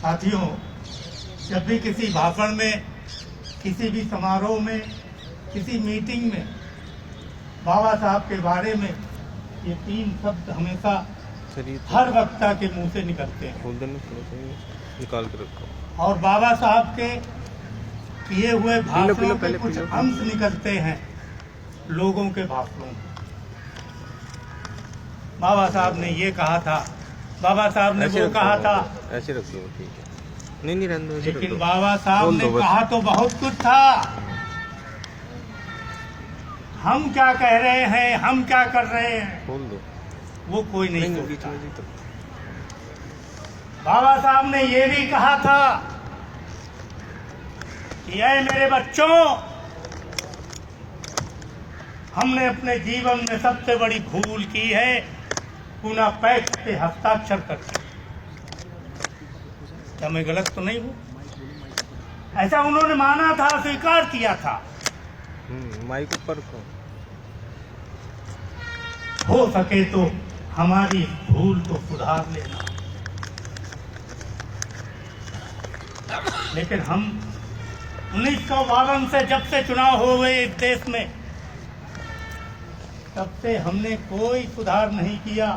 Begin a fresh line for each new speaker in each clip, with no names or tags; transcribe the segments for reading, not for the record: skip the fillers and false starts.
साथियों, जब भी किसी भाषण में, किसी भी समारोह में, किसी मीटिंग में बाबा साहब के बारे में ये तीन शब्द हमेशा हर वक्ता के मुंह से निकलते हैं।
निकाल के रखो।
और बाबा साहब के किए हुए भाषणों के कुछ अंश निकलते हैं लोगों के भाषणों में। बाबा साहब ने ये कहा था, बाबा साहब ने वो कहा था,
ऐसे रख दो, ठीक है। नहीं रहने दो,
लेकिन बाबा साहब ने कहा तो बहुत कुछ था। हम क्या कह रहे हैं, हम क्या कर रहे हैं,
खोल दो,
वो कोई नहीं सोचता।
तो
बाबा साहब ने ये भी कहा था कि ऐ मेरे बच्चों, हमने अपने जीवन में सबसे बड़ी भूल की है पूना पैक्ट पे हस्ताक्षर करके। क्या मैं गलत तो नहीं हूँ? ऐसा उन्होंने माना था, स्वीकार किया था।
माइक ऊपर
हो सके तो हमारी भूल को सुधार लेना। लेकिन हम 1952 से जब से चुनाव हो गए इस देश में, तब से हमने कोई सुधार नहीं किया।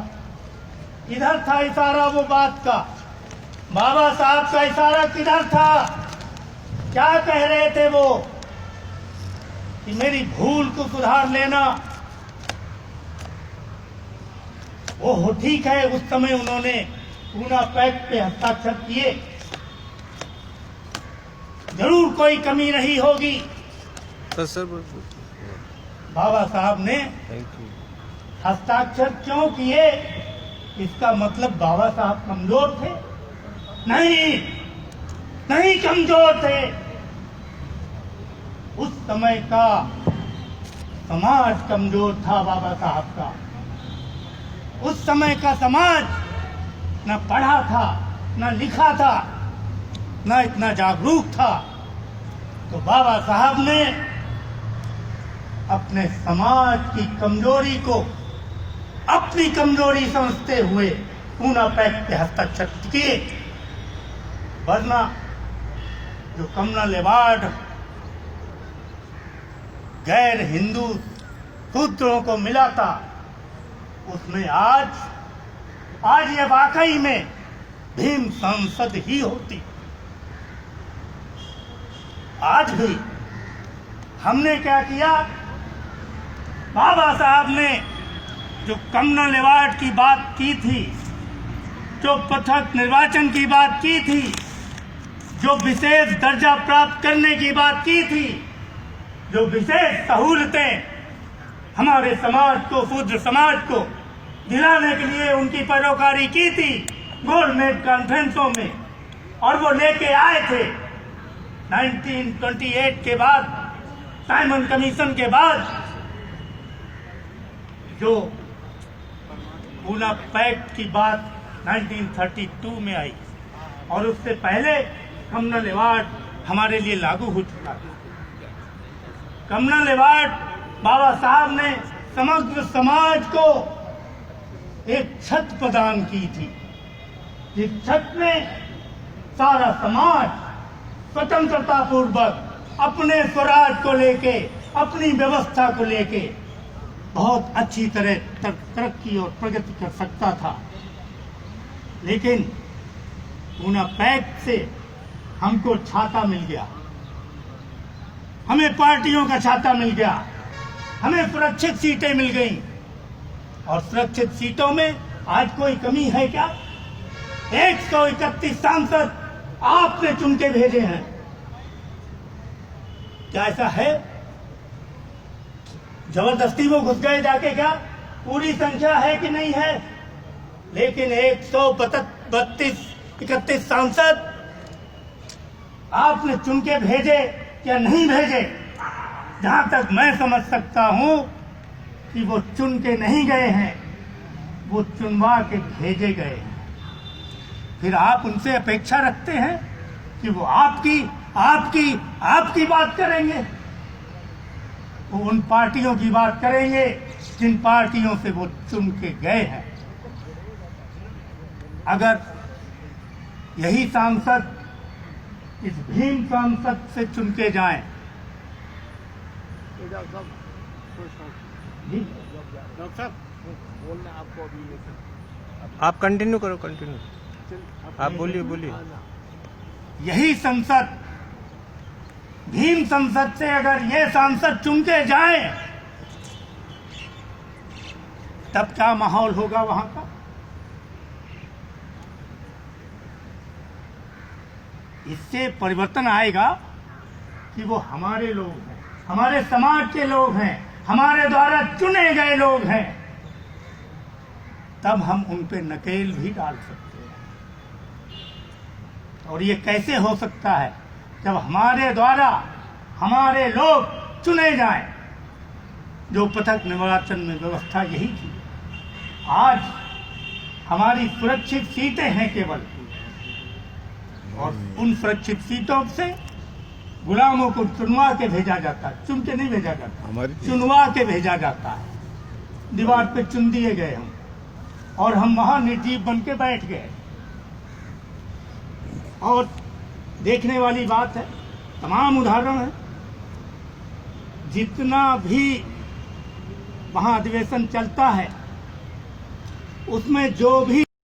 किधर था इशारा वो बात का? बाबा साहब का इशारा किधर था? क्या कह रहे थे वो कि मेरी भूल को सुधार लेना? वो ठीक है, उस समय उन्होंने पूना पैक्ट पे हस्ताक्षर किए, जरूर कोई कमी रही होगी।
तो सर
बाबा साहब ने हस्ताक्षर क्यों किए? इसका मतलब बाबा साहब कमजोर थे? नहीं कमजोर थे। उस समय का समाज कमजोर था बाबा साहब का। उस समय का समाज न पढ़ा था, न लिखा था, न इतना जागरूक था। तो बाबा साहब ने अपने समाज की कमजोरी को अपनी कमजोरी समझते हुए पूना पैक्ट पे हस्ताक्षर किए। वरना जो कम्युनल अवार्ड गैर हिंदू शूद्रों को मिला था, उसमें आज ये वाकई में भीम संसद ही होती। आज भी हमने क्या किया? बाबा साहब ने जो कम्युनल अवार्ड की बात की थी, जो पृथक निर्वाचन की बात की थी, जो विशेष दर्जा प्राप्त करने की बात की थी, जो विशेष सहूलतें हमारे समाज को, शूद्र समाज को दिलाने के लिए उनकी पैरोकारी की थी गोलमेज कॉन्फ्रेंसों में, और वो लेके आए थे 1928 के बाद, साइमन कमीशन के बाद, जो पूना पैक्ट की बात 1932 में आई, और उससे पहले कम्युनल अवार्ड हमारे लिए लागू हो चुका था। कम्युनल अवार्ड बाबा साहब ने समग्र समाज को एक छत प्रदान की थी, जिस छत में सारा समाज स्वतंत्रता पूर्वक अपने स्वराज को लेके, अपनी व्यवस्था को लेके बहुत अच्छी तरह तरक्की और प्रगति कर सकता था। लेकिन पूना पैक्ट से हमको छाता मिल गया, हमें पार्टियों का छाता मिल गया, हमें सुरक्षित सीटें मिल गईं। और सुरक्षित सीटों में आज कोई कमी है क्या? 131 सांसद आपने चुन के भेजे हैं। क्या ऐसा है? जबरदस्ती वो घुस गए जाके? क्या पूरी संख्या है कि नहीं है? लेकिन 132-31 सांसद आपने चुन के भेजे या नहीं भेजे? जहां तक मैं समझ सकता हूं कि वो चुन के नहीं गए हैं, वो चुनवा के भेजे गए हैं। फिर आप उनसे अपेक्षा रखते हैं कि वो आपकी बात करेंगे? वो उन पार्टियों की बात करेंगे जिन पार्टियों से वो चुन के गए हैं। अगर यही सांसद इस भीम सांसद से चुन के जाएं। जी
डॉक्टर साहब बोलना आपको अभी
आप कंटिन्यू करो, कंटिन्यू आप बोलिए बोलिए।
यही संसद, भीम संसद से अगर ये सांसद चुन के जाएं, तब क्या माहौल होगा वहां का? इससे परिवर्तन आएगा कि वो हमारे लोग हैं, हमारे समाज के लोग हैं, हमारे द्वारा चुने गए लोग हैं। तब हम उन पे नकेल भी डाल सकते हैं। और ये कैसे हो सकता है? जब हमारे द्वारा हमारे लोग चुने जाएं। जो पृथक निर्वाचन में व्यवस्था यही थी। आज हमारी सुरक्षित सीटें हैं केवल, और उन सुरक्षित सीटों से गुलामों को चुनवा के भेजा जाता है, चुन के नहीं भेजा जाता, चुनवा के भेजा जाता है। दीवार पे चुन दिए गए हम, और हम वहां निर्जीव बन के बैठ गए। और देखने वाली बात है, तमाम उदाहरण है, जितना भी वहां अधिवेशन चलता है उसमें जो भी